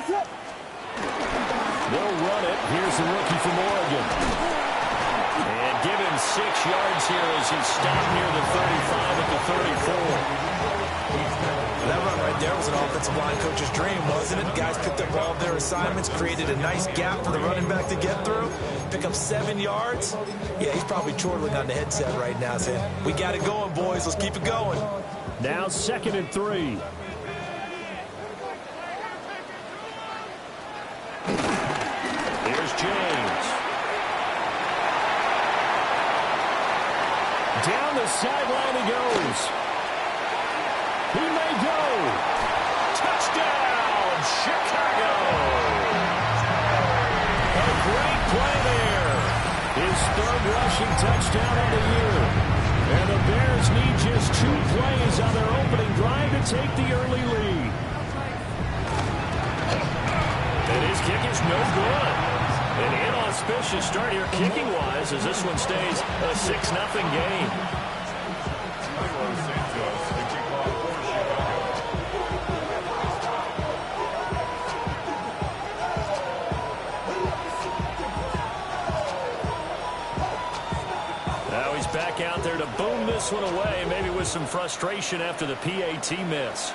They'll run it. Here's the rookie from Oregon. And give him 6 yards here as he's stopped near the 35 at the 34. That run right there was an offensive line coach's dream, wasn't it? Guys picked up all of their assignments, created a nice gap for the running back to get through, pick up 7 yards. Yeah, he's probably chortling on the headset right now saying, we got it going, boys. Let's keep it going. Now 2nd and 3. Here's James. Down the sideline he goes. He may go. Touchdown, Chicago. A great play there. His 3rd rushing touchdown of the year. And the Bears need just 2 plays on their opening drive to take the early lead. And his kick is no good. An inauspicious start here kicking-wise as this one stays a 6-0 game. Now he's back out there to boom this one away, maybe with some frustration after the PAT miss.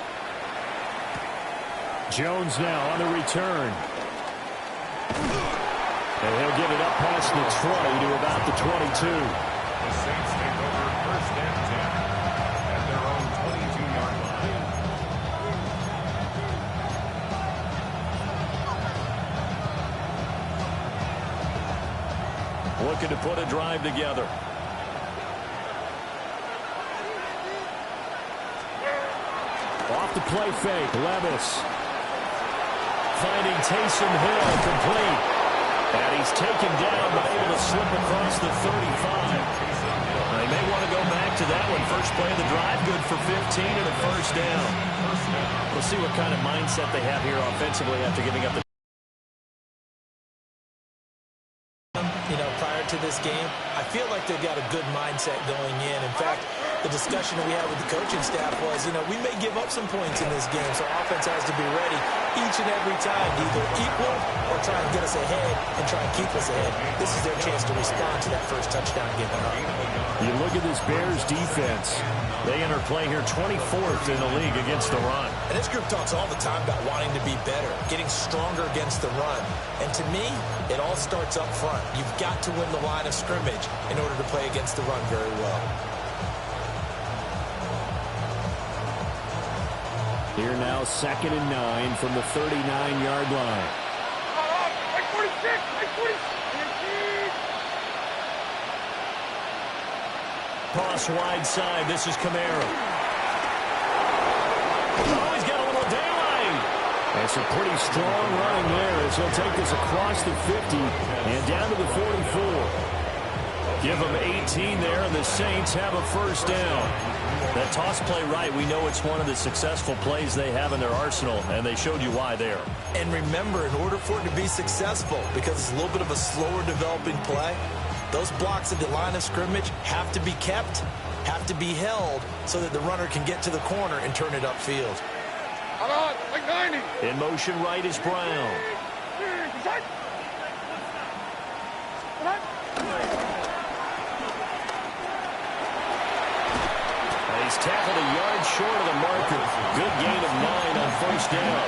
Jones now on the return. And he'll get it up past the 20 to about the 22. The Saints take over 1st and 10 at their own 22-yard line. Looking to put a drive together. Off the play fake, Levis. Finding Taysom Hill complete. And he's taken down but able to slip across the 35. They may want to go back to that one. First play of the drive, good for 15 and a 1st down. We'll see what kind of mindset they have here offensively after giving up the... You know, prior to this game, I feel like they've got a good mindset going in. In fact, the discussion that we had with the coaching staff was, you know, we may give up some points in this game, so offense has to be ready each and every time to either equal or try and get us ahead and try and keep us ahead. This is their chance to respond to that first touchdown given up. You look at this Bears defense. They enter play here 24th in the league against the run. And this group talks all the time about wanting to be better, getting stronger against the run. And to me, it all starts up front. You've got to win the line of scrimmage in order to play against the run very well. Here now 2nd and 9 from the 39-yard line. Cross wide side. This is Kamara. Oh, he's got a little daylight. That's a pretty strong running there as he'll take this across the 50 and down to the 44. Give them 18 there, and the Saints have a 1st down. That toss play right, we know it's one of the successful plays they have in their arsenal, and they showed you why there. And remember, in order for it to be successful, because it's a little bit of a slower developing play, those blocks at the line of scrimmage have to be kept, have to be held, so that the runner can get to the corner and turn it upfield. Like 90. In motion right is Brown. He's tackled a yard short of the marker. Good gain of 9 on 1st down.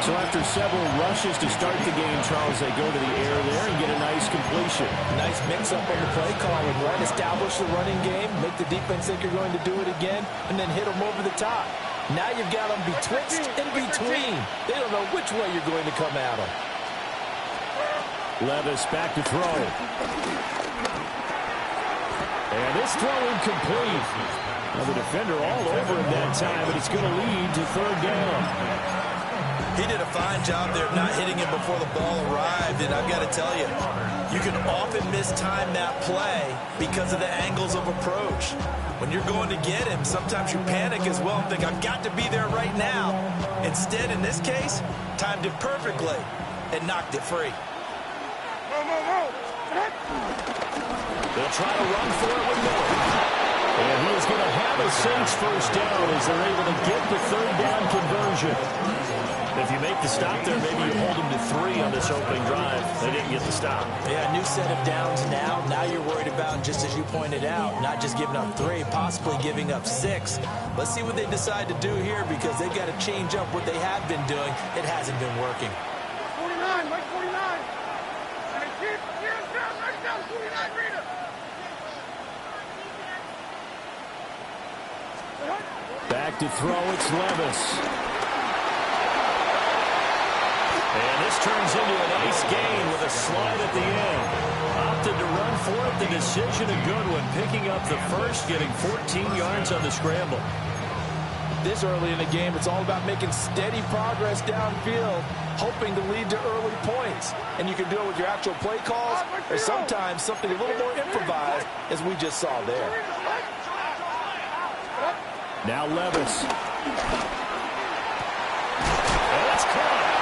So after several rushes to start the game, Charles, they go to the air there and get a nice completion. Nice mix-up on the play calling, right? Establish the running game, make the defense think you're going to do it again, and then hit them over the top. Now you've got them betwixt and between. They don't know which way you're going to come at them. Levis back to throw. And this throw incomplete. Now the defender all over him that time, but it's going to lead to 3rd down. He did a fine job there not hitting him before the ball arrived, and I've got to tell you, you can often mistime that play because of the angles of approach. When you're going to get him, sometimes you panic as well and think, I've got to be there right now. Instead, in this case, timed it perfectly and knocked it free. They'll try to run for it with Miller. And he is going to have a Saints 1st down as they're able to get the 3rd down conversion. If you make the stop there, maybe you hold them to 3 on this opening drive. They didn't get the stop. Yeah, new set of downs now. Now you're worried about, just as you pointed out, not just giving up 3, possibly giving up 6. Let's see what they decide to do here, because they've got to change up what they have been doing. It hasn't been working. 49, Mike 49. And keep down, right down, 49, read it. Back to throw, it's Levis. And this turns into a nice gain with a slide at the end. Opted to run for it. The decision a good one. Picking up the first, getting 14 yards on the scramble. This early in the game, it's all about making steady progress downfield, hoping to lead to early points. And you can do it with your actual play calls, or sometimes something a little more improvised, as we just saw there. Now Levis. And it's caught.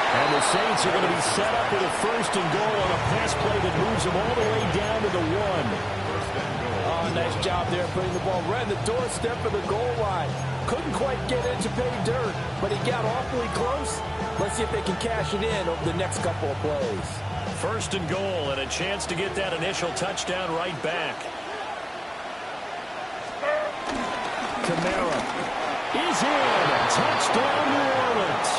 And the Saints are going to be set up with a 1st and goal on a pass play that moves them all the way down to the 1. Oh, nice job there putting the ball right in the doorstep of the goal line. Couldn't quite get in to pay dirt, but he got awfully close. Let's see if they can cash it in over the next couple of plays. 1st and goal, and a chance to get that initial touchdown right back. Kamara is in. Touchdown, New Orleans.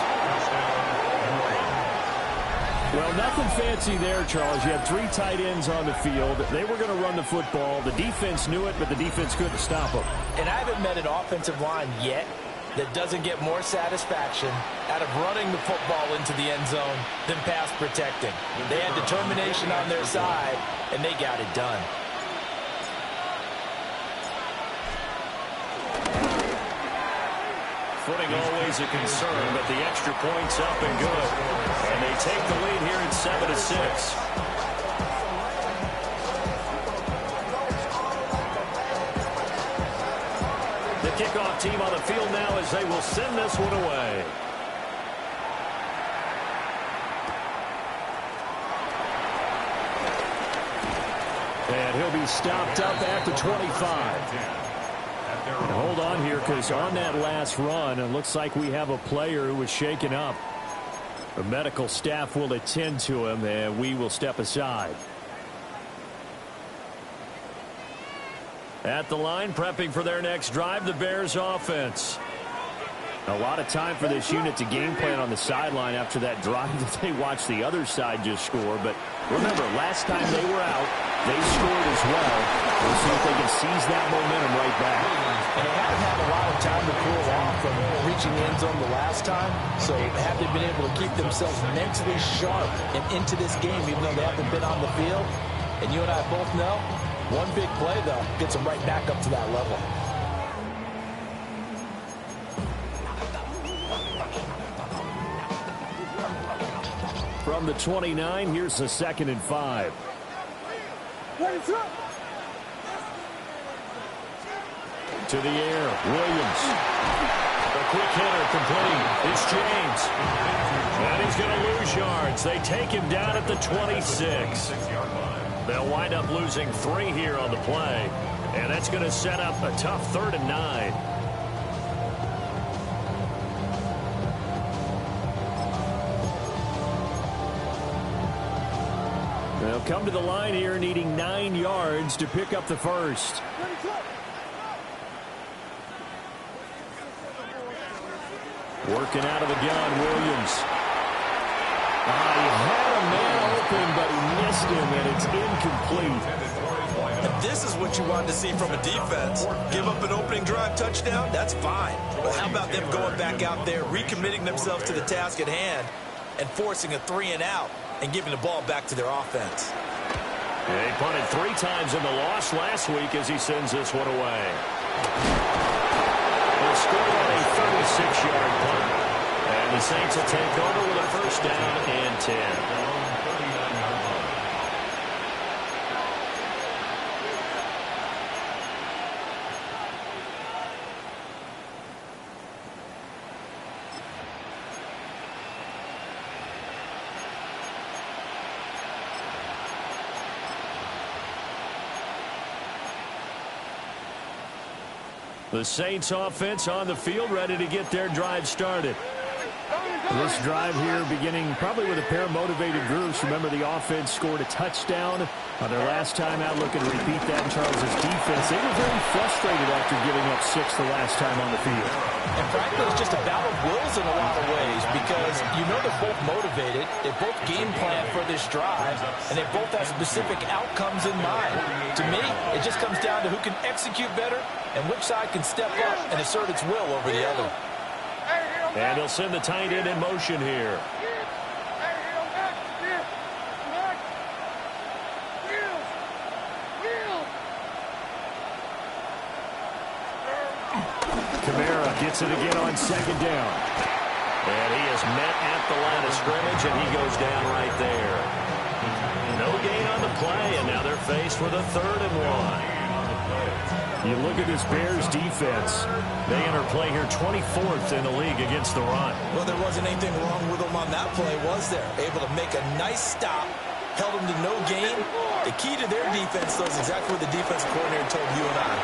Well, nothing fancy there, Charles. You had 3 tight ends on the field. They were going to run the football. The defense knew it, but the defense couldn't stop them. And I haven't met an offensive line yet that doesn't get more satisfaction out of running the football into the end zone than pass protecting. They had determination on their side, and they got it done. Footing always a concern, but the extra point's up and good. And they take the lead here at 7-6. The kickoff team on the field now as they will send this one away. And he'll be stopped up at the 25. And hold on here, because on that last run, it looks like we have a player who was shaken up. The medical staff will attend to him, and we will step aside. At the line, prepping for their next drive, the Bears offense. A lot of time for this unit to game plan on the sideline after that drive that they watched the other side just score. But remember, last time they were out, they scored as well. We'll see if they can seize that momentum right back. And they haven't had a lot of time to cool off from reaching the end zone the last time. So have they been able to keep themselves mentally sharp and into this game, even though they haven't been on the field? And you and I both know, one big play, though, gets them right back up to that level. From the 29, here's the 2nd and 5. To the air, Williams. A quick hitter complete. It's James. And he's going to lose yards. They take him down at the 26. They'll wind up losing 3 here on the play. And that's going to set up a tough 3rd and 9. They'll come to the line here needing 9 yards to pick up the first. Working out of the gun, Williams. He had a man open, but he missed him, and it's incomplete. And this is what you wanted to see from a defense. Give up an opening drive touchdown, that's fine. But how about them going back out there, recommitting themselves to the task at hand, and forcing a 3-and-out and giving the ball back to their offense? Yeah, he punted 3 times in the loss last week as he sends this one away. They'll score on a 36-yard punt. And the Saints will take over with a 1st down and 10. The Saints offense on the field, ready to get their drive started. Down and This drive here beginning probably with a pair of motivated groups. Remember, the offense scored a touchdown on their last time out. Looking to repeat that in Charles' defense. They were very frustrated after giving up 6 the last time on the field. And frankly, it's just a battle of wills in a lot of ways because you know they're both motivated. They both game plan for this drive, and they both have specific outcomes in mind. To me, it just comes down to who can execute better and which side can step up and assert its will over the other. And he'll send the tight end in motion here. Kamara gets it again on second down. And he is met at the line of scrimmage, and he goes down right there. No gain on the play, and now they're faced with a 3rd and 1. You look at this Bears defense. They enter play here 24th in the league against the run. Well, there wasn't anything wrong with them on that play, was there? Able to make a nice stop, held them to no gain. The key to their defense, though, is exactly what the defensive coordinator told you and I.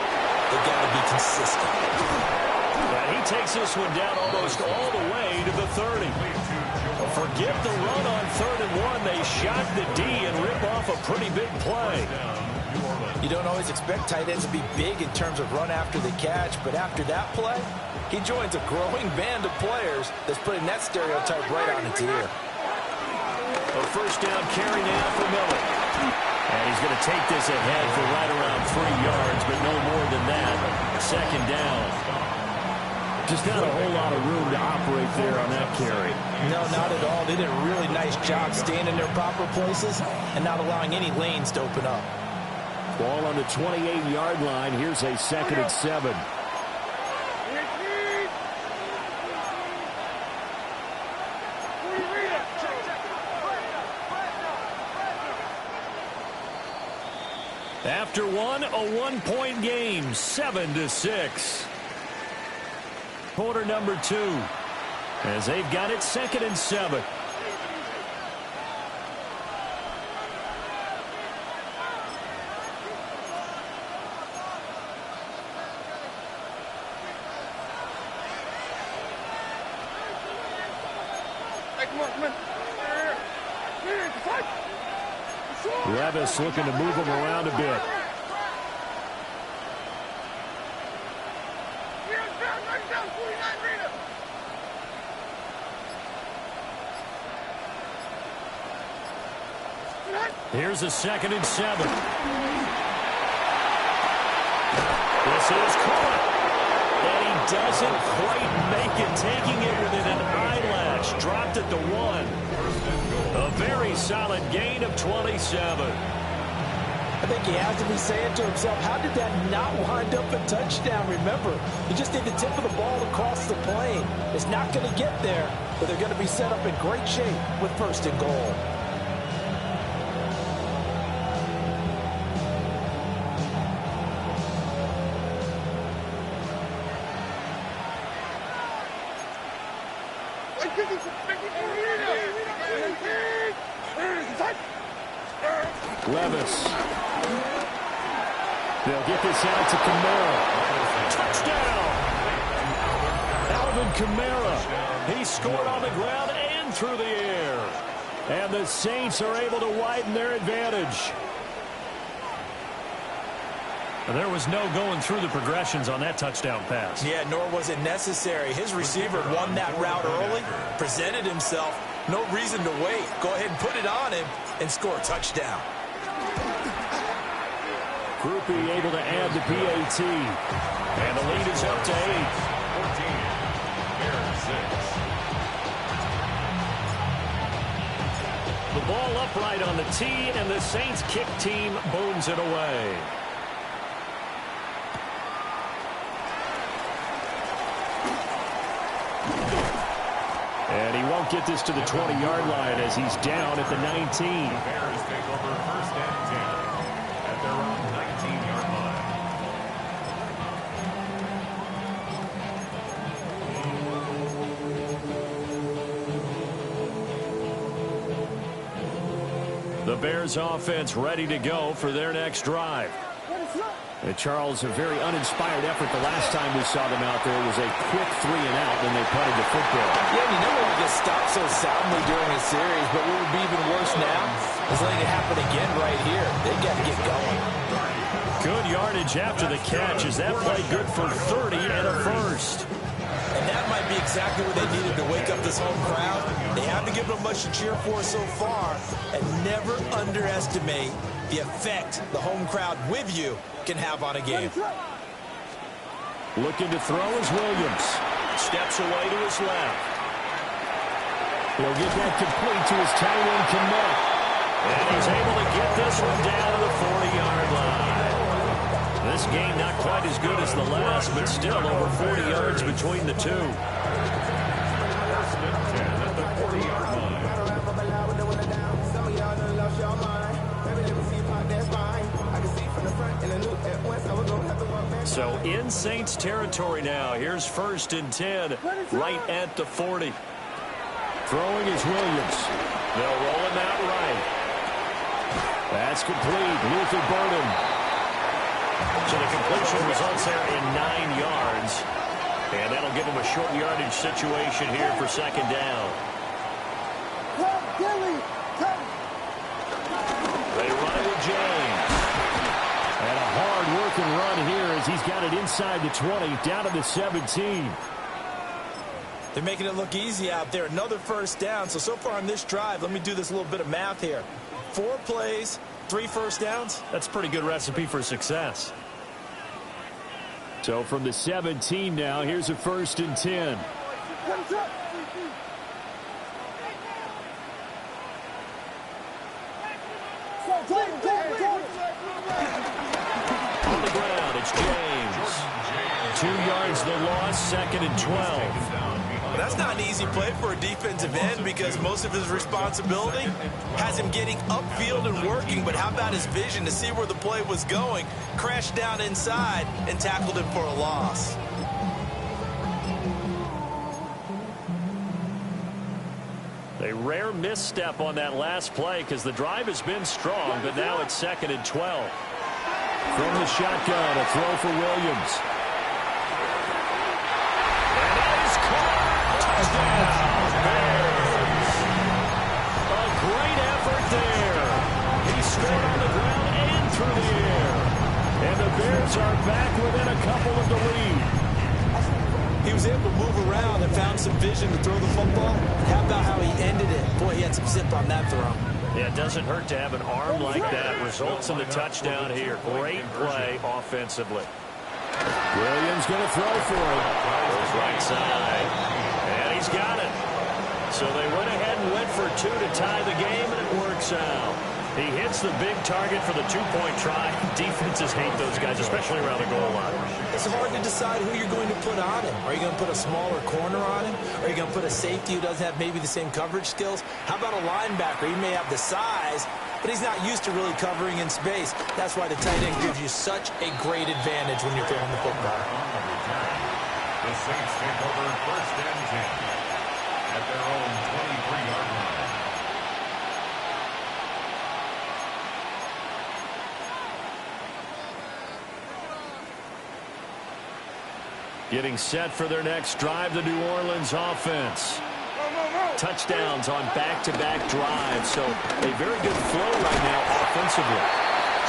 They've got to be consistent. And he takes this one down almost all the way to the 30. Forget the run on 3rd and 1. They shot the D and rip off a pretty big play. You don't always expect tight ends to be big in terms of run after the catch, but after that play, he joins a growing band of players that's putting that stereotype right on its ear. A 1st down carry now for Miller. And he's going to take this ahead for right around 3 yards, but no more than that. 2nd down. Just not a whole lot of room to operate there on that carry. No, not at all. They did a really nice job staying in their proper places and not allowing any lanes to open up. Ball on the 28-yard line. Here's a 2nd and 7. After one, a 1-point game, 7-6. Quarter number 2, as they've got it 2nd and 7. Levis looking to move him around a bit. Here's a 2nd and 7. This is caught. And he doesn't quite make it, taking it within an eyelash. Dropped it to 1. A very solid gain of 27. I think he has to be saying to himself, how did that not wind up a touchdown? Remember, he just did the tip of the ball across the plane. It's not going to get there, but they're going to be set up in great shape with 1st and goal. Levis. They'll get this out to Kamara. Touchdown! Alvin Kamara. He scored on the ground and through the air. And the Saints are able to widen their advantage. And there was no going through the progressions on that touchdown pass. Yeah, nor was it necessary. His receiver won that route early, presented himself. No reason to wait. Go ahead and put it on him and score a touchdown. Groupie able to add the PAT. And the lead is up to 8. 14, the ball upright on the tee, and the Saints kick team booms it away. And he won't get this to the 20-yard line as he's down at the 19. The Bears take over 1st and 10 at their own 19-yard line. The Bears offense ready to go for their next drive. Charles, a very uninspired effort the last time we saw them out there. It was a quick 3-and-out when they punted the football. Yeah, you never want to get stopped so soundly during a series, but what would be even worse now is letting it happen again right here. They got to get going. Good yardage after the catch as that play good for 30 and a first. And that might be exactly what they needed to wake up this home crowd. They haven't given them much to cheer for so far, and never underestimate the effect the home crowd with you can have on a game. Looking to throw is Williams. Steps away to his left. He'll get that complete to his tight end, Kmet. And he's able to get this one down to the 40-yard line. This game not quite as good as the last, but still over 40 yards between the two. First and 10 at the 40-yard line. So in Saints territory now. Here's 1st and 10 right at the 40. Throwing is Williams. They'll roll him out right. That's complete. Luther Burden. So the completion results there in 9 yards. And that'll give him a short yardage situation here for 2nd down. They run it with James. And a hard-working run here as he's got it inside the 20, down to the 17. They're making it look easy out there. Another 1st down. So far on this drive, let me do this little bit of math here. 4 plays, 3 first downs. That's a pretty good recipe for success. So from the 17 now, here's a 1st and 10. On the ground, it's James. 2 yards the loss, 2nd and 12. That's not an easy play for a defensive end because most of his responsibility has him getting upfield and working. But how about his vision to see where the play was going, crashed down inside, and tackled him for a loss. A rare misstep on that last play because the drive has been strong, but now it's 2nd and 12. From the shotgun, a throw for Williams. And that is caught. Touchdown, Bears. A great effort there. He scored on the ground and through the air. And the Bears are back within a couple of the lead. He was able to move around and found some vision to throw the football. How about how he ended it? Boy, he had some zip on that throw. Yeah, it doesn't hurt to have an arm like that. Results in the touchdown here. Great play offensively. Williams going to throw for it. Goes right side. And he's got it. So they went ahead and went for 2 to tie the game, and it works out. He hits the big target for the 2-point try. Defenses hate those guys, especially around the goal line. It's hard to decide who you're going to put on him. Are you going to put a smaller corner on him? Are you going to put a safety who doesn't have maybe the same coverage skills? How about a linebacker? He may have the size, but he's not used to really covering in space. That's why the tight end gives you such a great advantage when you're throwing the football. The Saints take over 1st and 10 at their own 23-yard line. Getting set for their next drive, the New Orleans offense. Touchdowns on back-to-back drives, so a very good flow right now offensively.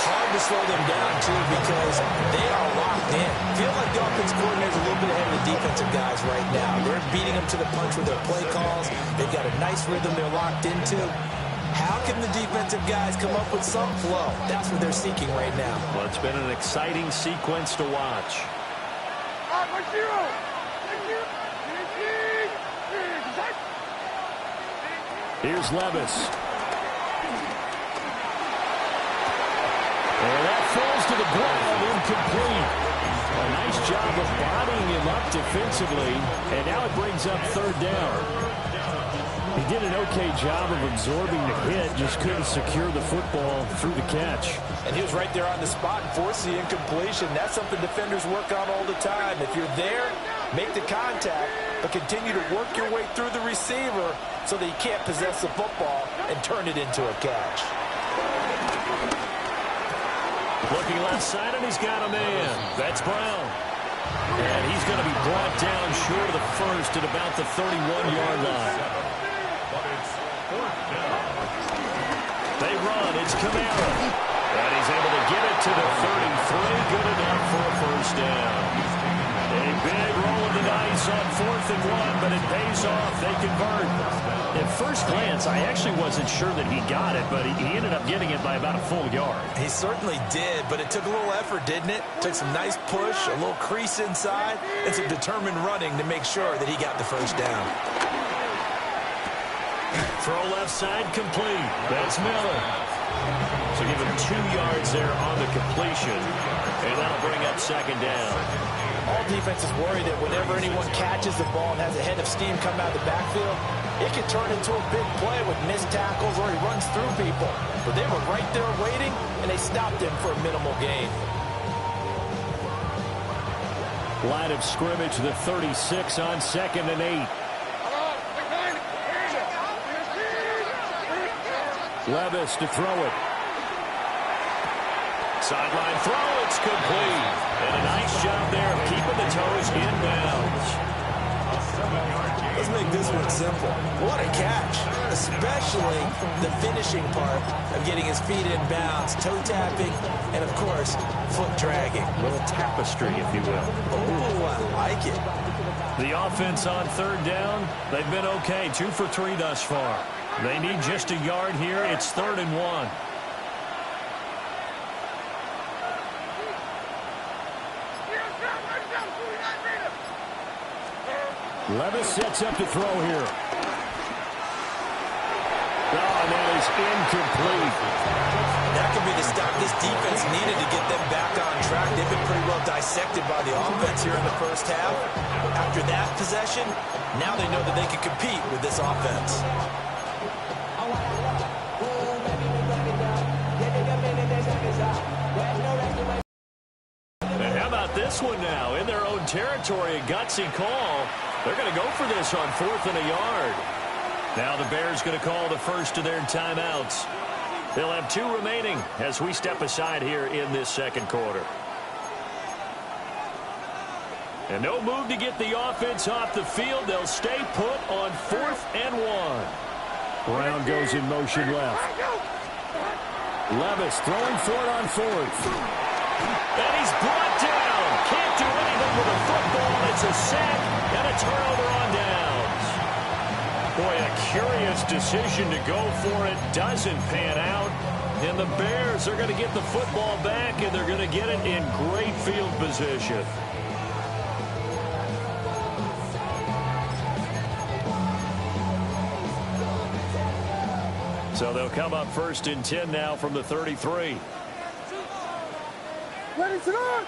Hard to slow them down, too, because they are locked in. Feel like the offense coordinator is a little bit ahead of the defensive guys right now. They're beating them to the punch with their play calls. They've got a nice rhythm they're locked into. How can the defensive guys come up with some flow? That's what they're seeking right now. Well, it's been an exciting sequence to watch. Here's Levis. And that falls to the ground, incomplete. A nice job of bodying him up defensively, and now it brings up 3rd down. He did an okay job of absorbing the hit, just couldn't secure the football through the catch. And he was right there on the spot and forced the incompletion. That's something defenders work on all the time. If you're there, make the contact, but continue to work your way through the receiver so that you can't possess the football and turn it into a catch. Looking left side, and he's got a man. That's Brown. And he's going to be brought down short of the first at about the 31-yard line. They run. It's Kamara. And he's able to get it to the 33. Good enough for a first down. A big roll of the dice on 4th and 1, but it pays off. They convert. At first glance, I actually wasn't sure that he got it, but he ended up getting it by about a full yard. He certainly did, but it took a little effort, didn't it? Took some nice push, a little crease inside, and some determined running to make sure that he got the first down. Throw left side, complete. That's Miller. So give him 2 yards there on the completion, and that'll bring up second down. All defenses worry that whenever anyone catches the ball and has a head of steam come out of the backfield, it can turn into a big play with missed tackles or he runs through people. But they were right there waiting, and they stopped him for a minimal gain. Line of scrimmage, the 36 on 2nd and 8. Levis to throw it. Sideline throw, it's complete. And a nice job there of keeping the toes inbounds. Let's make this one simple. What a catch, especially the finishing part of getting his feet in bounds, toe tapping, and of course, foot dragging. A little tapestry, if you will. Oh, I like it. The offense on 3rd down, they've been okay. 2 for 3 thus far. They need just a yard here. It's 3rd and 1. Levis sets up to throw here. Oh, and that is incomplete. That could be the stop this defense needed to get them back on track. They've been pretty well dissected by the offense here in the first half. After that possession, now they know that they can compete with this offense. And how about this one now? In their own territory, a gutsy call. They're going to go for this on 4th and a yard. Now the Bears going to call the first of their timeouts. They'll have 2 remaining as we step aside here in this second quarter. And no move to get the offense off the field. They'll stay put on 4th and 1. Brown goes in motion left. Levis throwing for it on 4th. And he's brought down. Can't do anything with a football. It's a sack and a turnover on downs. Boy, a curious decision to go for it. Doesn't pan out. And the Bears are going to get the football back, and they're going to get it in great field position. So they'll come up 1st and 10 now from the 33. Ready, sit on!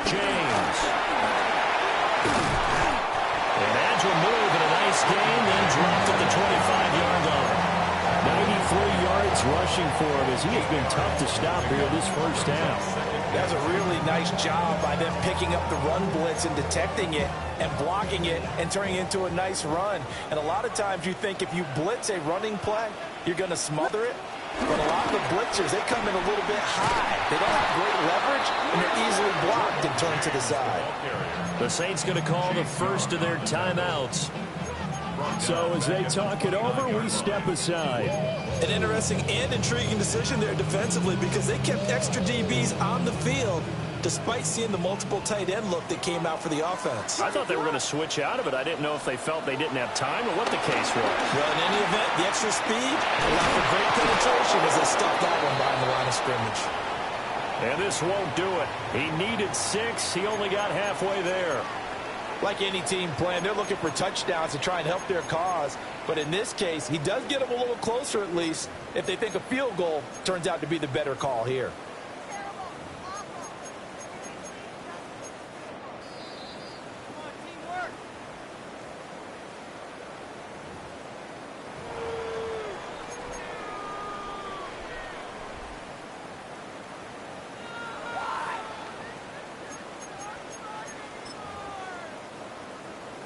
James. An agile move and a nice gain, then dropped at the 25-yard line. 93 yards rushing for him as he has been tough to stop here this first half. That's a really nice job by them picking up the run blitz and detecting it and blocking it and turning it into a nice run. And a lot of times you think if you blitz a running play, you're going to smother it. But a lot of the blitzers, they come in a little bit high. They don't have great leverage, and they're easily blocked and turned to the side. The Saints going to call the first of their timeouts. So as they talk it over, we step aside. An interesting and intriguing decision there defensively because they kept extra DBs on the field despite seeing the multiple tight end look that came out for the offense. I thought they were going to switch out of it. I didn't know if they felt they didn't have time or what the case was. Well, in any event, the extra speed allowed for great penetration as they stuffed that one behind the line of scrimmage. And this won't do it. He needed 6. He only got halfway there. Like any team playing, they're looking for touchdowns to try and help their cause. But in this case, he does get them a little closer at least if they think a field goal turns out to be the better call here.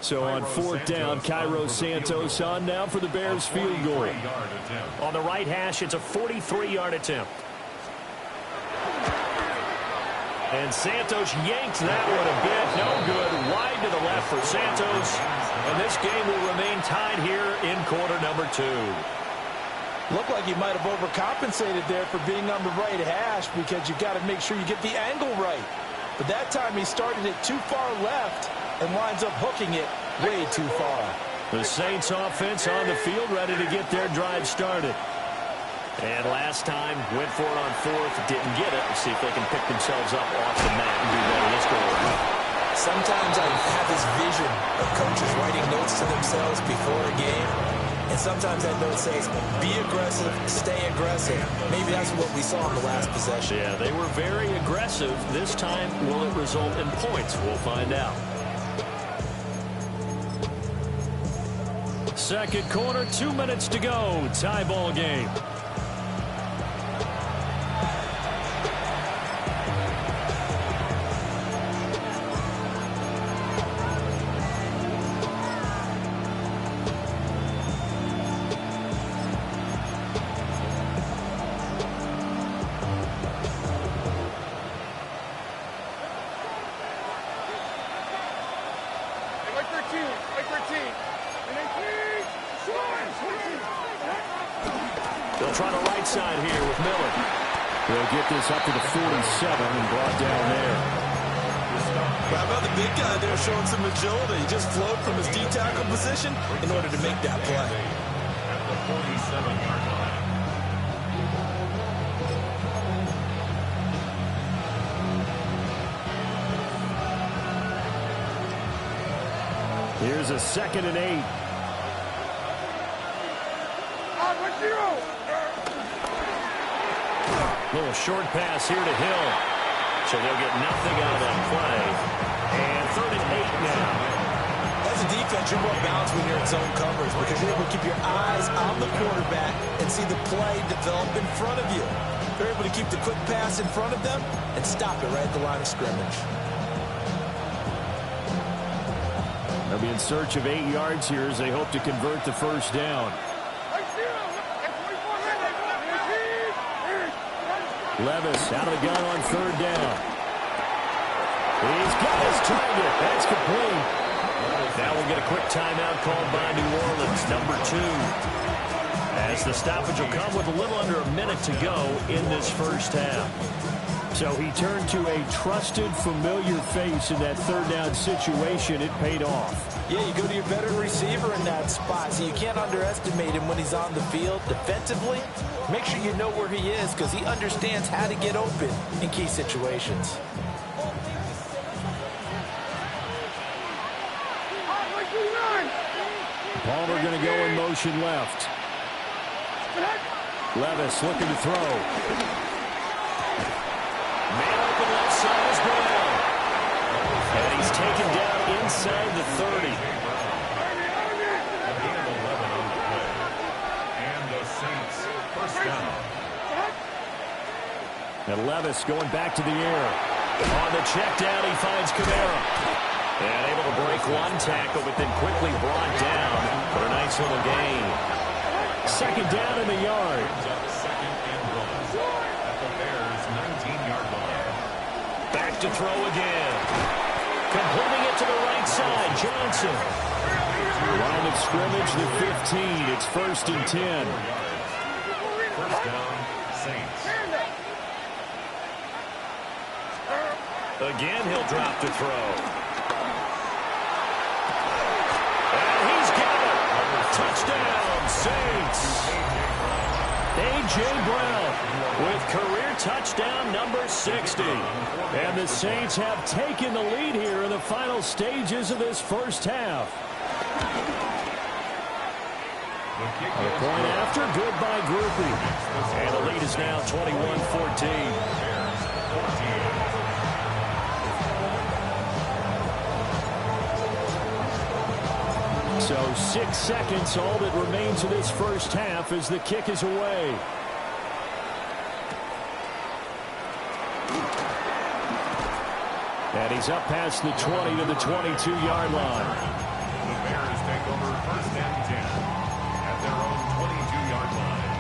So on 4th down, Cairo Santos on now for the Bears field goal. On the right hash, it's a 43-yard attempt. And Santos yanked that one a bit. No good. Wide to the left for Santos. And this game will remain tied here in quarter number 2. Looked like he might have overcompensated there for being on the right hash because you've got to make sure you get the angle right. But that time he started it too far left and winds up hooking it way too far. The Saints offense on the field, ready to get their drive started. And last time, went for it on 4th, didn't get it. Let's see if they can pick themselves up off the mat and do better this go around. Sometimes I have this vision of coaches writing notes to themselves before a game. And sometimes that note says, be aggressive, stay aggressive. Maybe that's what we saw in the last possession. Yeah, they were very aggressive. This time, will it result in points? We'll find out. Second quarter, 2 minutes to go. Tie ball game. They'll try the right side here with Miller. They'll get this up to the 47 and brought down there. How about the big guy there showing some agility? He just flowed from his D-tackle position in order to make that play. At the 47-yard line. Here's a 2nd and 8. Little short pass here to Hill. So they'll get nothing out of that play. And 3rd and 8 now. As a defense, you're more balanced when you're in zone coverage because you're able to keep your eyes on the quarterback and see the play develop in front of you. They're able to keep the quick pass in front of them and stop it right at the line of scrimmage. They'll be in search of 8 yards here as they hope to convert the first down. Levis out of the gun on 3rd down. He's got his target. That's complete. Now we'll get a quick timeout called by New Orleans, number 2. As the stoppage will come with a little under a minute to go in this first half. So he turned to a trusted, familiar face in that 3rd down situation. It paid off. Yeah, you go to your veteran receiver in that spot, so you can't underestimate him when he's on the field defensively. Make sure you know where he is because he understands how to get open in key situations. Palmer going to go in motion left. Levis looking to throw. Man open left side is Brown. And he's taken down inside the 30. And the Saints first down. And Levis going back to the air. On the check down, he finds Kamara. And able to break one tackle, but then quickly brought down for a nice little gain. 2nd down in the yard. Second and 1 at the Bears' 19-yard line. Back to throw again. Completing it to the right side, Johnson. Line of scrimmage, the 15. It's 1st and 10. First down, Saints. Again, he'll drop to throw. And he's got it. Touchdown, Saints. A.J. Brown with career touchdown number 60. And the Saints have taken the lead here in the final stages of this first half. On the point after, good by Grupe. And the lead is now 21-14. So 6 seconds, all that remains of this first half as the kick is away. And he's up past the 20 to the 22-yard line. The Bears take over 1st and 10 at their own 22-yard line.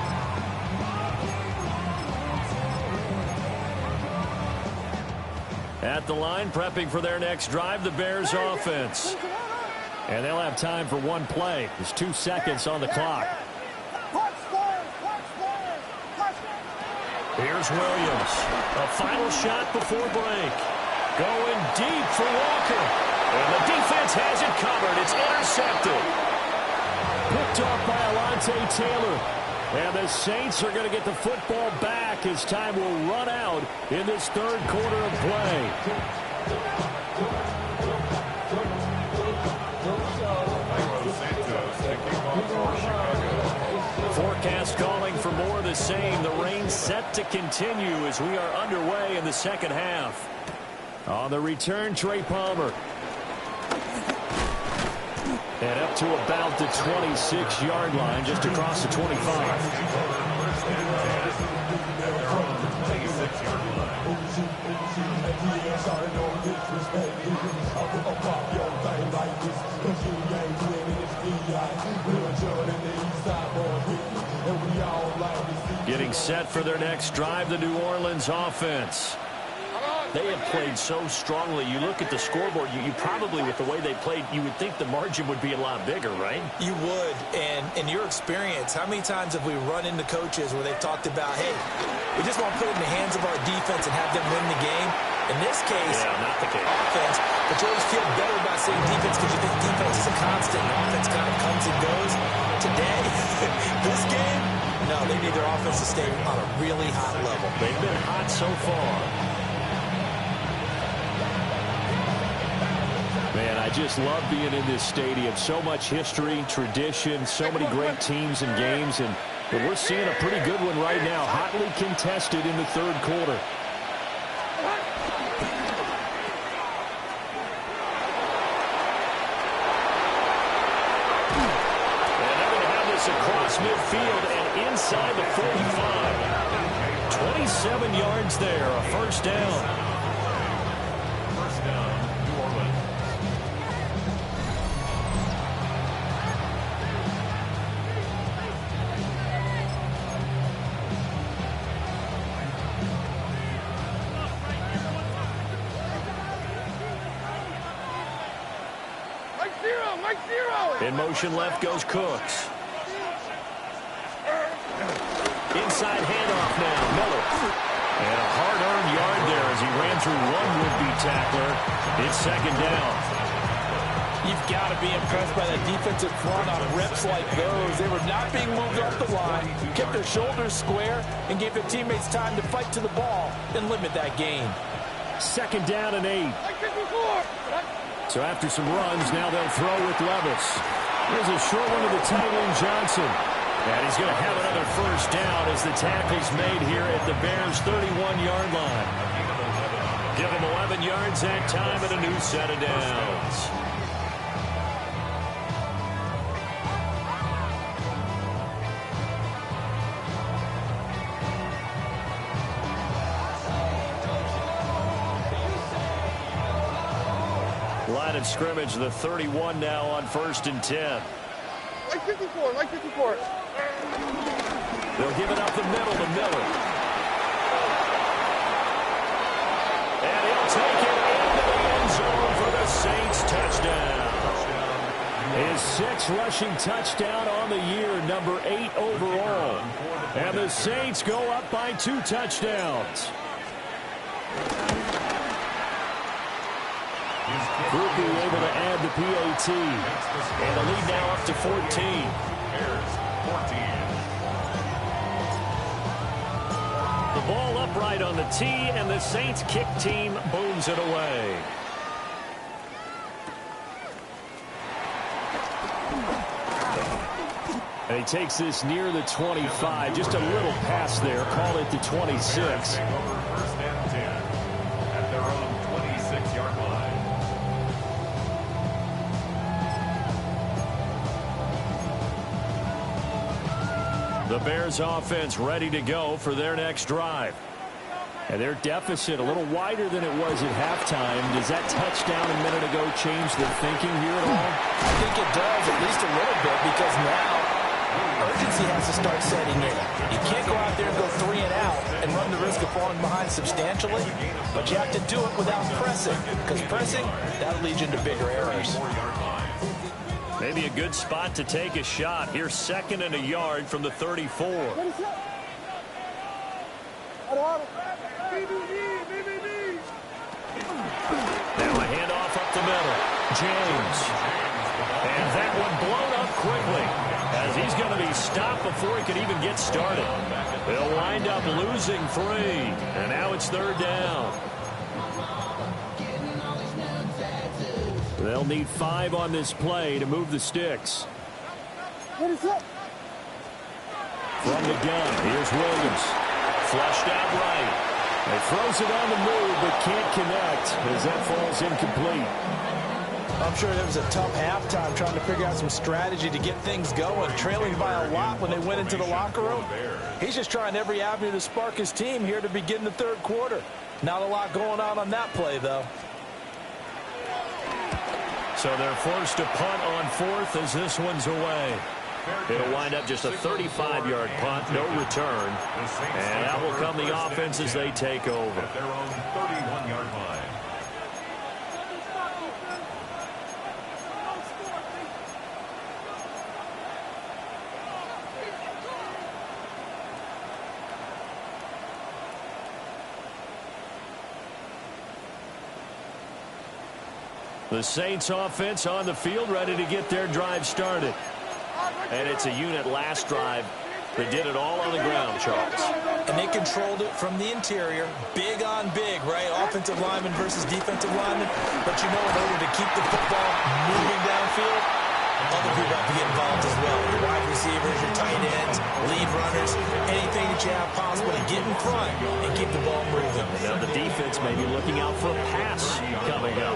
At the line, prepping for their next drive, the Bears offense. And they'll have time for one play. There's 2 seconds on the clock. Here's Williams. A final shot before break. Going deep for Walker. And the defense has it covered. It's intercepted. Picked off by Alontae Taylor. And the Saints are going to get the football back as time will run out in this third quarter of play. Forecast calling for more of the same. The rain set to continue as we are underway in the second half. On the return, Trey Palmer. And up to about the 26-yard line, just across the 25. Getting set for their next drive, the New Orleans offense. They have played so strongly. You look at the scoreboard, you probably, with the way they played, you would think the margin would be a lot bigger, right? You would. And in your experience, how many times have we run into coaches where they've talked about, hey, we just want to put it in the hands of our defense and have them win the game? In this case, not the case. Offense, but you always feel better about saying defense because you think defense is a constant and offense kind of comes and goes. Today, this game, no, they need their offense to stay on a really hot level. They've been hot so far. Man, I just love being in this stadium. So much history, tradition, so many great teams and games. And we're seeing a pretty good one right now, hotly contested in the third quarter. And they're going to have this across midfield and inside the 45. 27 yards there, a first down. In motion left goes Cooks. Inside handoff now, Miller. And a hard-earned yard there as he ran through one would-be tackler. It's second down. You've got to be impressed by that defensive front on reps like those. They were not being moved off the line, kept their shoulders square, and gave their teammates time to fight to the ball and limit that gain. Second down and 8. So after some runs, now they'll throw with Levis. Here's a short one to the tight end, Johnson. And he's going to have another first down as the tackle's made here at the Bears' 31-yard line. Give him 11 yards that time and a new set of downs. Line of scrimmage, the 31 now on 1st and 10. Like 54, like 54. They'll give it up the middle to Miller. And he'll take it into the end zone for the Saints touchdown. His 6th rushing touchdown on the year, number 8 overall. And the Saints go up by 2 touchdowns. Grupe able to add the PAT. And the lead now up to 14. The ball upright on the tee, and the Saints kick team booms it away. And he takes this near the 25. Just a little pass there. Call it the 26. The Bears offense ready to go for their next drive. And their deficit a little wider than it was at halftime. Does that touchdown a minute ago change their thinking here at all? I think it does, at least a little bit, because now Urgency has to start setting in. You can't go out there and go 3 and out and run the risk of falling behind substantially, but you have to do it without pressing, because pressing, that'll lead you into bigger errors. Maybe a good spot to take a shot. Here's 2nd and a yard from the 34. Now a handoff up the middle. James. And that one blown up quickly, as he's going to be stopped before he can even get started. They'll wind up losing 3, and now it's 3rd down. They'll need 5 on this play to move the sticks. From the gun, here's Williams. Flushed out right. He throws it on the move, but can't connect as that falls incomplete. I'm sure there was a tough halftime trying to figure out some strategy to get things going, trailing by a lot when they went into the locker room. He's just trying every avenue to spark his team here to begin the 3rd quarter. Not a lot going on that play, though. So they're forced to punt on 4th as this one's away. It'll wind up just a 35-yard punt, no return. And out will come the offense as they take over. At their own 31-yard line. The Saints offense on the field, ready to get their drive started. And it's a unit last drive that did it all on the ground, Charles. And they controlled it from the interior. Big on big, right? Offensive lineman versus defensive lineman. But you know, in order to keep the football moving downfield, other people have to get involved as well. Your wide receivers, your tight ends, lead runners, anything that you have possible to get in front and keep the ball moving. Now the defense may be looking out for a pass coming up.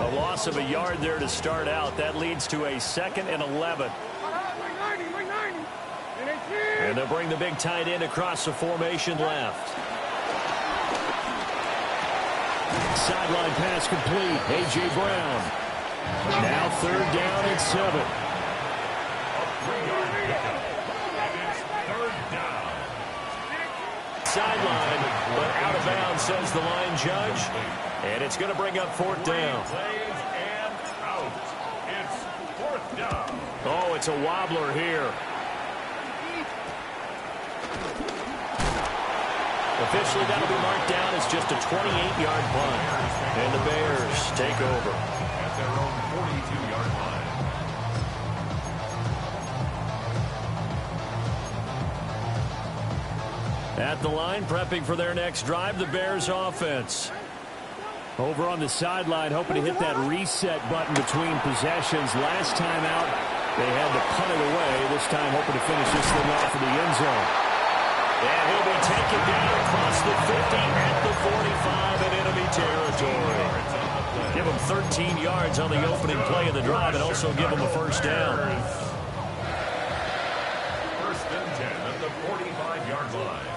A loss of a yard there to start out. That leads to a 2nd and 11. And they'll bring the big tight end across the formation left. Sideline pass complete. A.J. Brown. Now 3rd down and 7. Sideline, but out of bounds, says the line judge. And it's going to bring up 4th down. Oh, it's a wobbler here. Officially, that'll be marked down as just a 28-yard punt. And the Bears take over. At their own 42-yard line. At the line, prepping for their next drive, the Bears offense. Over on the sideline, hoping to hit that reset button between possessions. Last time out, they had to punt it away. This time, hoping to finish this thing off in the end zone. And he'll be taken down across the 50 at the 45 in enemy territory. Give him 13 yards on the opening play of the drive and also give him a 1st down. 1st and 10 at the 45-yard line.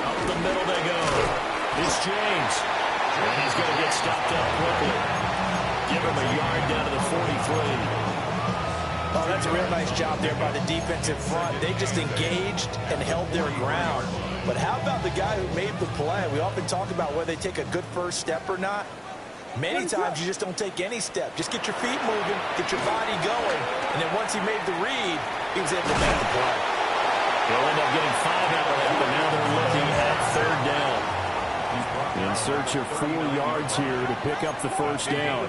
Up the middle they go. It's James. And he's going to get stopped up quickly. Give him a yard down to the 43. Oh, that's a real nice job there by the defensive front. They just engaged and held their ground. But how about the guy who made the play? We often talk about whether they take a good first step or not. Many times you just don't take any step. Just get your feet moving, get your body going, and then once he made the read, he was able to make the play. They'll end up getting 5 out of that, but now they're looking at 3rd down. In search of 4 yards here to pick up the 1st down.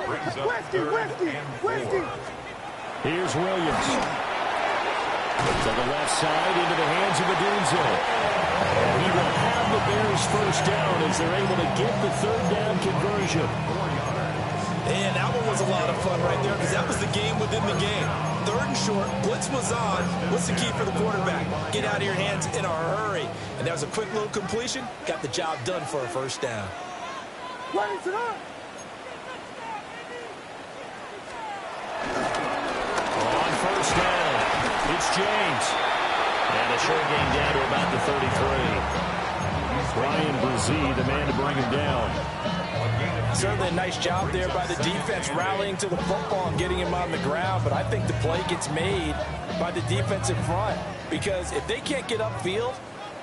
Brings up 3rd and 4. Here's Williams. To the left side, into the hands of Odunze. And he will have the Bears 1st down as they're able to get the 3rd down conversion. And that one was a lot of fun right there because that was the game within the game. 3rd and short, blitz was on. What's the key for the quarterback? Get out of your hands in a hurry. And that was a quick little completion. Got the job done for a 1st down. On 1st down, it's James. And a short gain down to about the 33. Brian Brzee, the man to bring him down. Certainly a nice job there by the defense rallying to the football and getting him on the ground, but I think the play gets made by the defensive front because if they can't get upfield,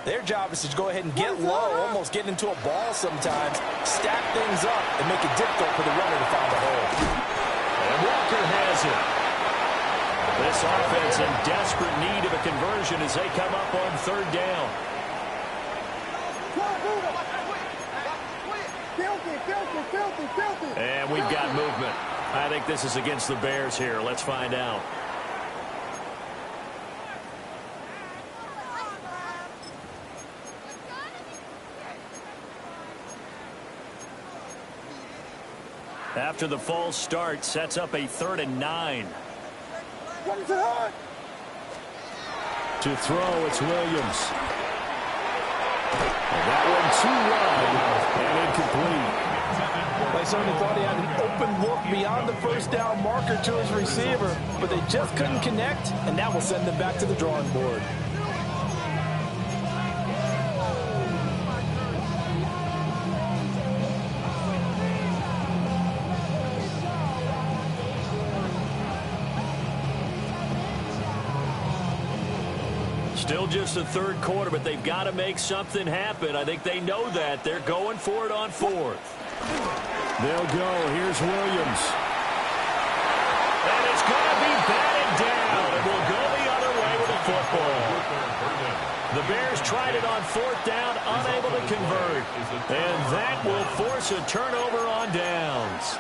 their job is to go ahead and get low, almost get into a ball sometimes, stack things up, and make it difficult for the runner to find a hole. And Walker has it. This offense in desperate need of a conversion as they come up on third down. And we've got movement. I think this is against the Bears here. Let's find out. After the false start, sets up a 3rd and 9. To throw, it's Williams. And that one too wide and incomplete. They certainly thought he had an open look beyond the first down marker to his receiver, but they just couldn't connect, and that will send them back to the drawing board. Still just the third quarter, but they've got to make something happen. I think they know that. They're going for it on 4th. They'll go. Here's Williams. And it's going to be batted down. It will go the other way with the football. The Bears tried it on 4th down, unable to convert. And that will force a turnover on downs.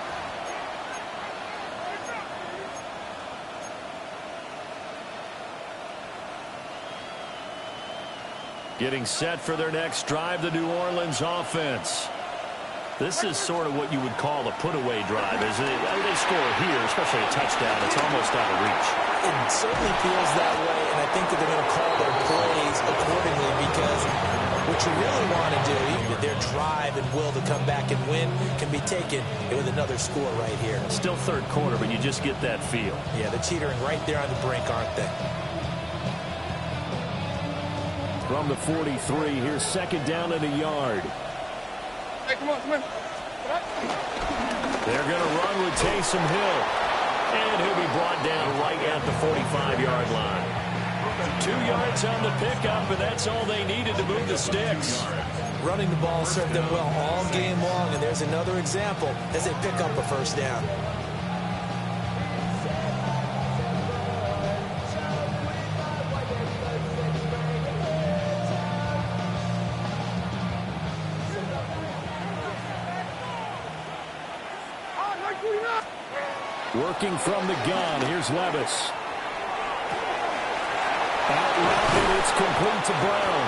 Getting set for their next drive, the New Orleans offense. This is sort of what you would call a put-away drive, isn't it? I mean, they score here, especially a touchdown. It's almost out of reach. It certainly feels that way, and I think that they're going to call their plays accordingly because what you really want to do, their drive and will to come back and win, can be taken with another score right here. Still third quarter, but you just get that feel. Yeah, they're teetering right there on the brink, aren't they? From the 43, here's 2nd down and a yard. Hey, come on. They're going to run with Taysom Hill. And he'll be brought down right at the 45-yard line. 2 yards on the pickup, and that's all they needed to move the sticks. Running the ball served them well all game long, and there's another example as they pick up a first down. Working from the gun, here's Levis. Out left, and it's complete to Brown.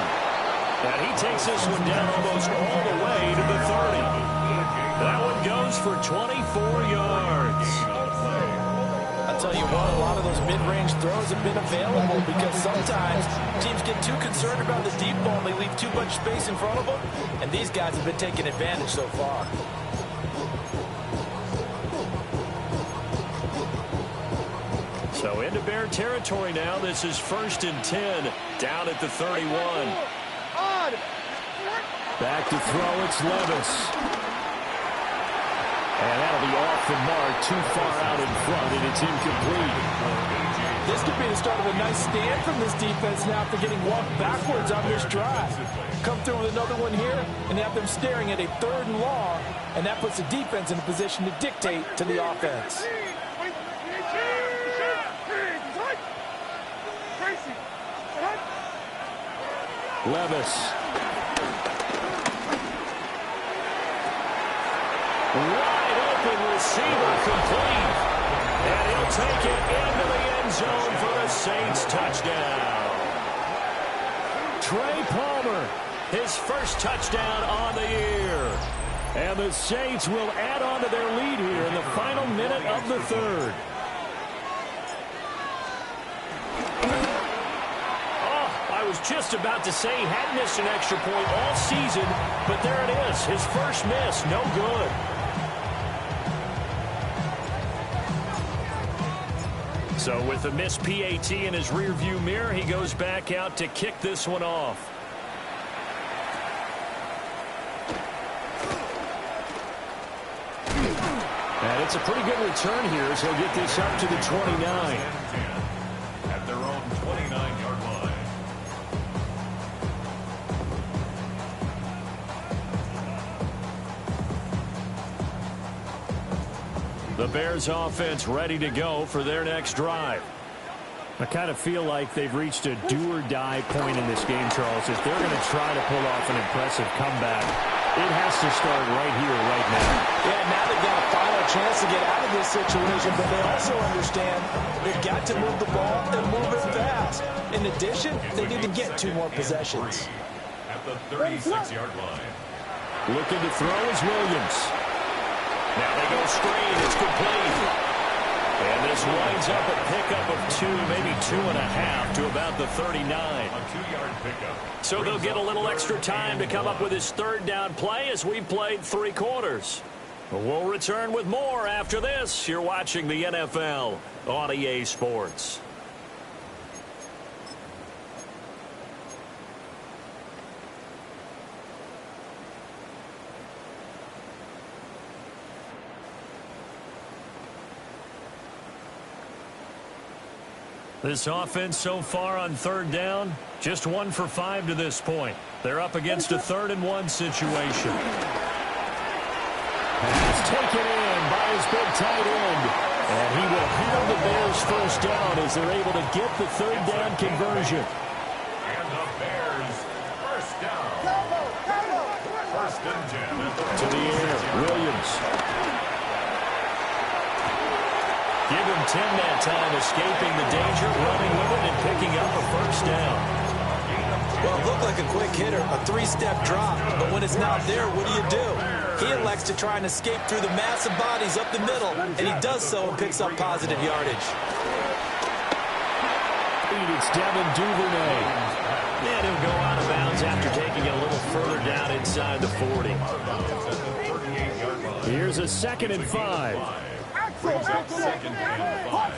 And he takes this one down almost all the way to the 30. That one goes for 24 yards. I'll tell you what, a lot of those mid-range throws have been available because sometimes teams get too concerned about the deep ball and they leave too much space in front of them, and these guys have been taking advantage so far. So into Bear territory now. This is 1st and 10 down at the 31. Back to throw, it's Levis. And that'll be off the mark, too far out in front, and it's incomplete. This could be the start of a nice stand from this defense now after getting walked backwards on this drive. Come through with another one here and have them staring at a 3rd and long, and that puts the defense in a position to dictate to the offense. Levis. Wide open receiver complete. And he'll take it into the end zone for the Saints touchdown. Trey Palmer, his first touchdown on the year. And the Saints will add on to their lead here in the final minute of the 3rd. I was just about to say he hadn't missed an extra point all season, but there it is. His first miss, no good. So with a missed PAT in his rearview mirror, he goes back out to kick this one off. That's a pretty good return here as he'll get this up to the 29. At their own 29-yard line. The Bears offense ready to go for their next drive. I kind of feel like they've reached a do-or-die point in this game, Charles. If they're going to try to pull off an impressive comeback, it has to start right here, right now. Yeah, now they've got a final chance to get out of this situation, but they also understand they've got to move the ball and move it fast. In addition, they need to get 2 more possessions. At the 36-yard line. Looking to throw is Williams. Now they go straight. It's complete. And this winds up a pickup of 2, maybe 2.5 to about the 39. A 2-yard pickup. So they'll get a little extra time to come up with his 3rd down play as we've played 3 quarters. We'll return with more after this. You're watching the NFL on EA Sports. This offense so far on 3rd down, just 1 for 5 to this point. They're up against a 3rd and 1 situation. Pass taken in by his big tight end. And he will have the Bears 1st down as they're able to get the 3rd down conversion. And the Bears 1st down. 1st and 10. To the air, Williams. Give him 10 that time, escaping the danger, running with it, and picking up a 1st down. Well, it looked like a quick hitter, a 3-step drop, but when it's not there, what do? He elects to try and escape through the massive bodies up the middle, and he does so and picks up positive yardage. It's Devin Duvernay. And he'll go out of bounds after taking it a little further down inside the 40. Here's a 2nd and 5. Brings up 2nd and 5.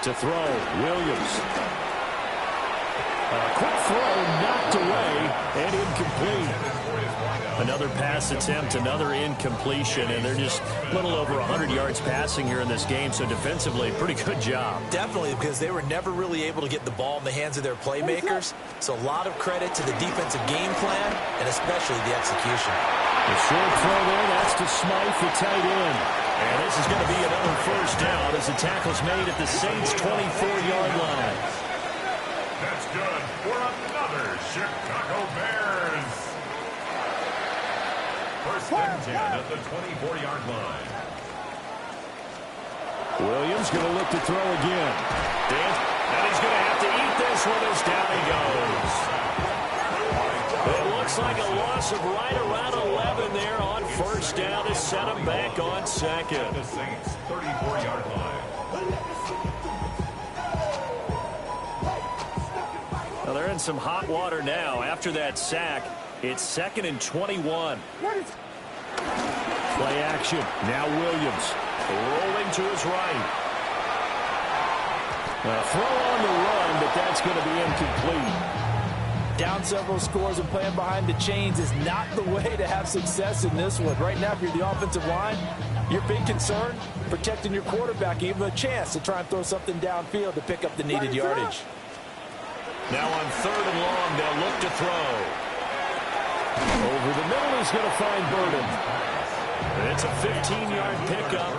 To throw, Williams. A quick throw knocked away and incomplete. Another pass attempt, another incompletion, and they're just a little over 100 yards passing here in this game, so defensively, pretty good job. Definitely, because they were never really able to get the ball in the hands of their playmakers, so a lot of credit to the defensive game plan and especially the execution. The short throw there, that's to Smythe, the tight end. And this is going to be another 1st down as the tackle's made at the Saints' 24-yard line. That's good for another Chicago Bears. 1st and 10 at the 24-yard line. Williams going to look to throw again. And he's going to have to eat this one as down he goes. It looks like a loss of right around 11 there on 1st down to set him back on 2nd. The Saints' 34-yard line. Well, they're in some hot water now. After that sack, it's 2nd and 21. Play action. Now Williams rolling to his right. A throw on the run, but that's going to be incomplete. Down several scores and playing behind the chains is not the way to have success in this one. Right now, if you're the offensive line, your big concern, protecting your quarterback, give him a chance to try and throw something downfield to pick up the needed yardage. Now on 3rd and long, they'll look to throw. Over the middle, he's going to find Burden. It's a 15-yard pickup,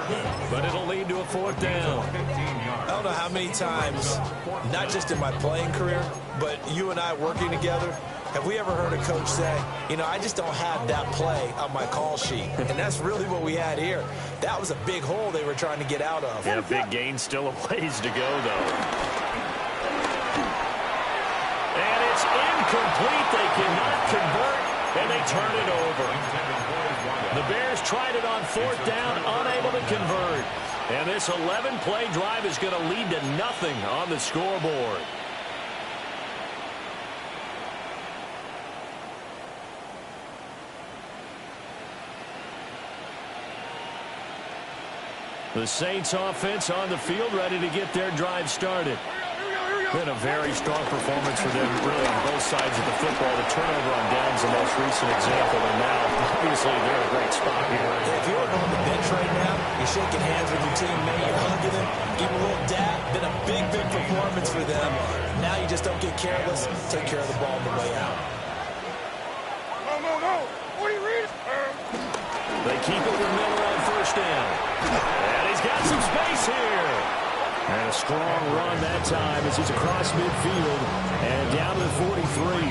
but it'll lead to a 4th down. I don't know how many times, not just in my playing career, but you and I working together, have we ever heard a coach say, you know, I just don't have that play on my call sheet. And that's really what we had here. That was a big hole they were trying to get out of. Yeah, big gain, still a ways to go, though. And it's incomplete. They cannot convert, and they turn it over. The Bears tried it on 4th down, unable to convert. And this 11-play drive is going to lead to nothing on the scoreboard. The Saints offense on the field ready to get their drive started. Been a very strong performance for them, really, on both sides of the football. The turnover on downs, the most recent example, and now, obviously, they're in a great spot here. If you're on the bench right now, you're shaking hands with your teammate, you're hugging him, give him a little dap. Been a big, big performance for them. Now you just don't get careless. Take care of the ball on the way out. No. What do you read? They keep it with Miller on first down. And he's got some space here. And a strong run that time as he's across midfield and down to the 43.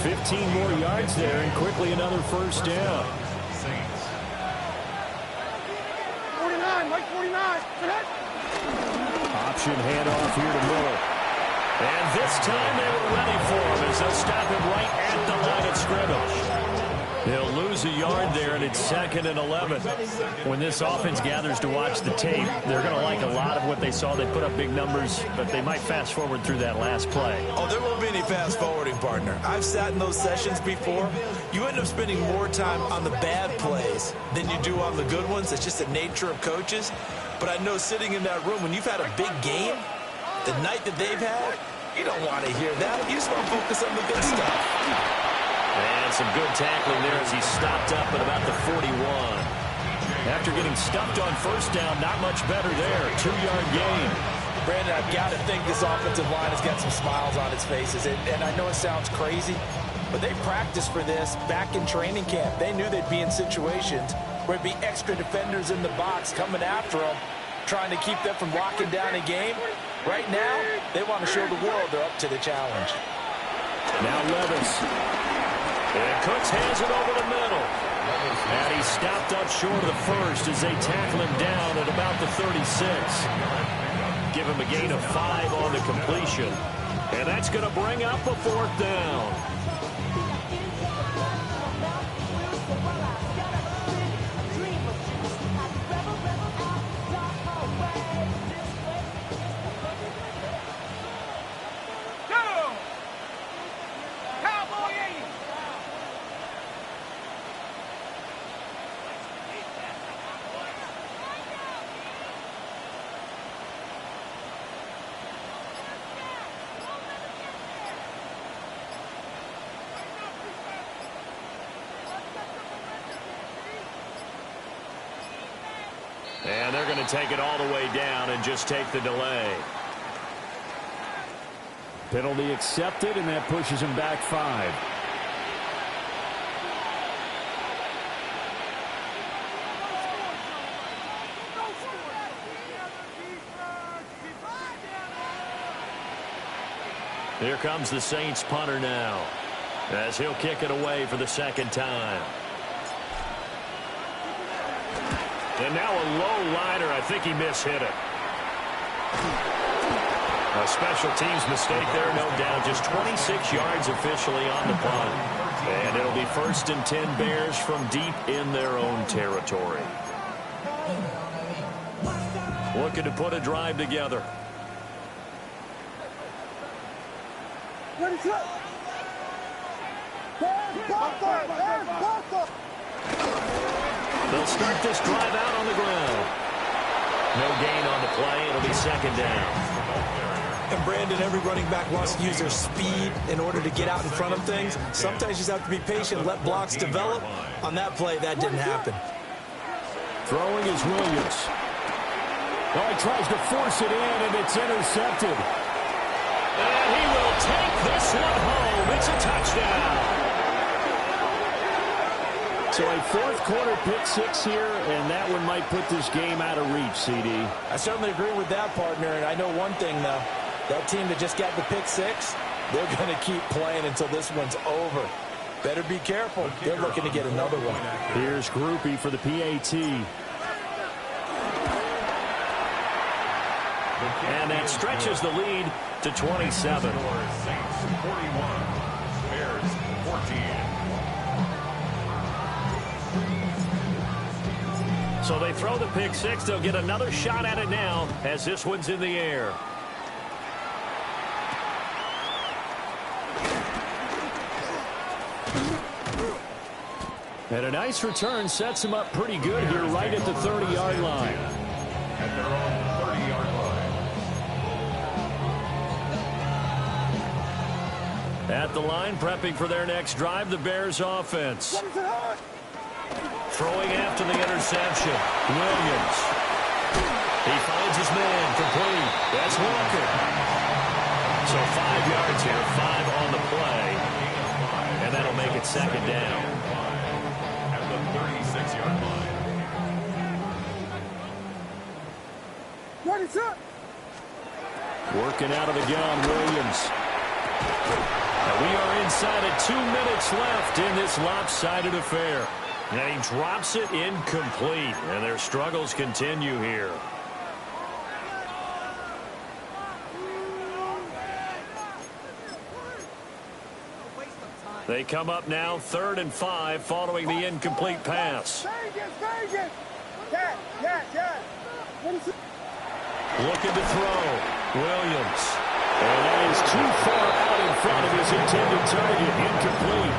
15 more yards there and quickly another first down. 49, Mike 49. Option handoff here to Miller. And this time they were ready for him as they'll stop him right at the line of scrimmage. They'll lose a yard there, and it's 2nd and 11. When this offense gathers to watch the tape, they're going to like a lot of what they saw. They put up big numbers, but they might fast forward through that last play. Oh, there won't be any fast forwarding, partner. I've sat in those sessions before. You end up spending more time on the bad plays than you do on the good ones. It's just the nature of coaches. But I know sitting in that room, when you've had a big game, the night that they've had, you don't want to hear that. You just want to focus on the good stuff. And some good tackling there as he stopped up at about the 41. After getting stuffed on first down, not much better there. 2-yard gain. Brandon, I've got to think this offensive line has got some smiles on its faces. And I know it sounds crazy, but they practiced for this back in training camp. They knew they'd be in situations where there'd be extra defenders in the box coming after them, trying to keep them from locking down a game. Right now, they want to show the world they're up to the challenge. Now Levis. And Cooks hands it over the middle. And he stopped up short of the first as they tackle him down at about the 36. Give him a gain of 5 on the completion. And that's going to bring up a 4th down. And they're going to take it all the way down and just take the delay. Penalty accepted, and that pushes him back 5. Here comes the Saints punter now, as he'll kick it away for the 2nd time. And now a low liner. I think he mishit it. A special teams mistake there, no doubt. Just 26 yards officially on the punt. And it'll be 1st and 10 Bears from deep in their own territory. Looking to put a drive together. They'll start this drive out on the ground. No gain on the play. It'll be 2nd down. And Brandon, every running back wants to use their speed in order to get out in front of things. Sometimes you just have to be patient, let blocks develop. On that play, that didn't happen. Throwing is Williams. Oh, he tries to force it in, and it's intercepted. And he will take this one home. It's a touchdown. So a 4th quarter pick 6 here, and that one might put this game out of reach, CD. I certainly agree with that, partner. And I know one thing, though. That team that just got the pick 6, they're going to keep playing until this one's over. Better be careful. They're looking to get another one. Here's Groupie for the PAT. And that stretches the lead to 27. 41, Bears 14. So they throw the pick 6. They'll get another shot at it now as this one's in the air. And a nice return sets him up pretty good here right at the 30-yard line. At their own 30-yard At the line, prepping for their next drive, the Bears offense. Throwing after the interception, Williams. He finds his man, complete. That's Walker. So 5 yards here, 5 on the play. And that'll make it second down. At the 36-yard line. Working out of the gun, Williams. And we are inside of 2 minutes left in this lopsided affair. And he drops it incomplete. And their struggles continue here. They come up now 3rd and 5 following the incomplete pass. Looking to throw. Williams. And that is too far out in front of his intended target. Incomplete.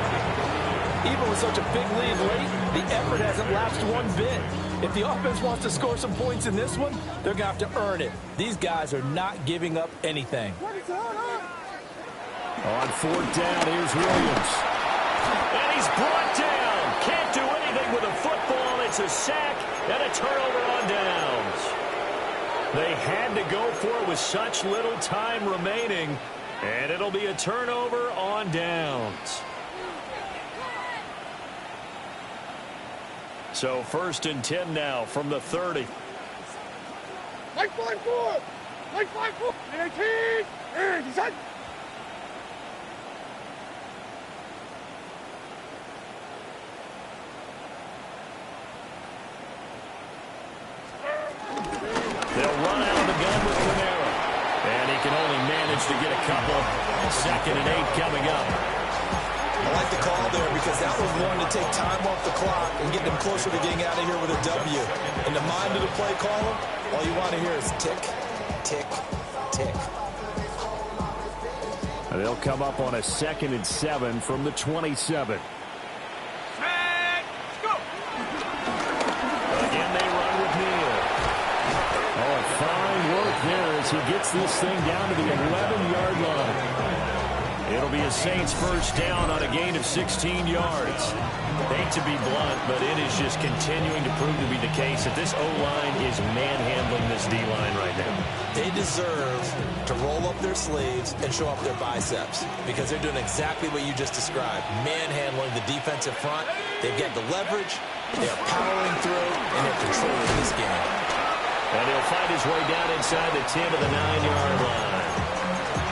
Even with such a big lead late, the effort hasn't lapsed one bit. If the offense wants to score some points in this one, they're going to have to earn it. These guys are not giving up anything. On 4th down, here's Williams. And he's brought down. Can't do anything with a football. It's a sack and a turnover on downs. They had to go for it with such little time remaining. And it'll be a turnover on downs. So 1st and 10 now from the 30. Like 5-4. Like 5-4. 18. And he's on. They'll run out of the gun with Kamara. And he can only manage to get a couple. 2nd and 8 coming up. I like the call there because that was one to take time off the clock and get them closer to getting out of here with a W. In the mind of the play caller, all you want to hear is tick, tick, tick. And they'll come up on a 2nd and 7 from the 27. Again, they run with Neal. Oh, fine work there as he gets this thing down to the 11-yard line. It'll be a Saints first down on a gain of 16 yards. Hate to be blunt, but it is just continuing to prove to be the case that this O-line is manhandling this D-line right now. They deserve to roll up their sleeves and show up their biceps because they're doing exactly what you just described, manhandling the defensive front. They've got the leverage, they're powering through, and they're controlling this game. And he'll find his way down inside the 10 to the 9-yard line.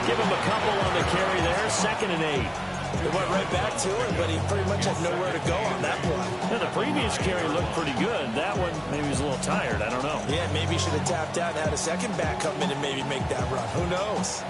Give him a couple on the carry there, 2nd and 8. He went right back to it, but he pretty much had nowhere to go on that play. Yeah, the previous carry looked pretty good. That one, maybe he was a little tired. I don't know. Yeah, maybe he should have tapped out and had a second back come in and maybe make that run. Who knows?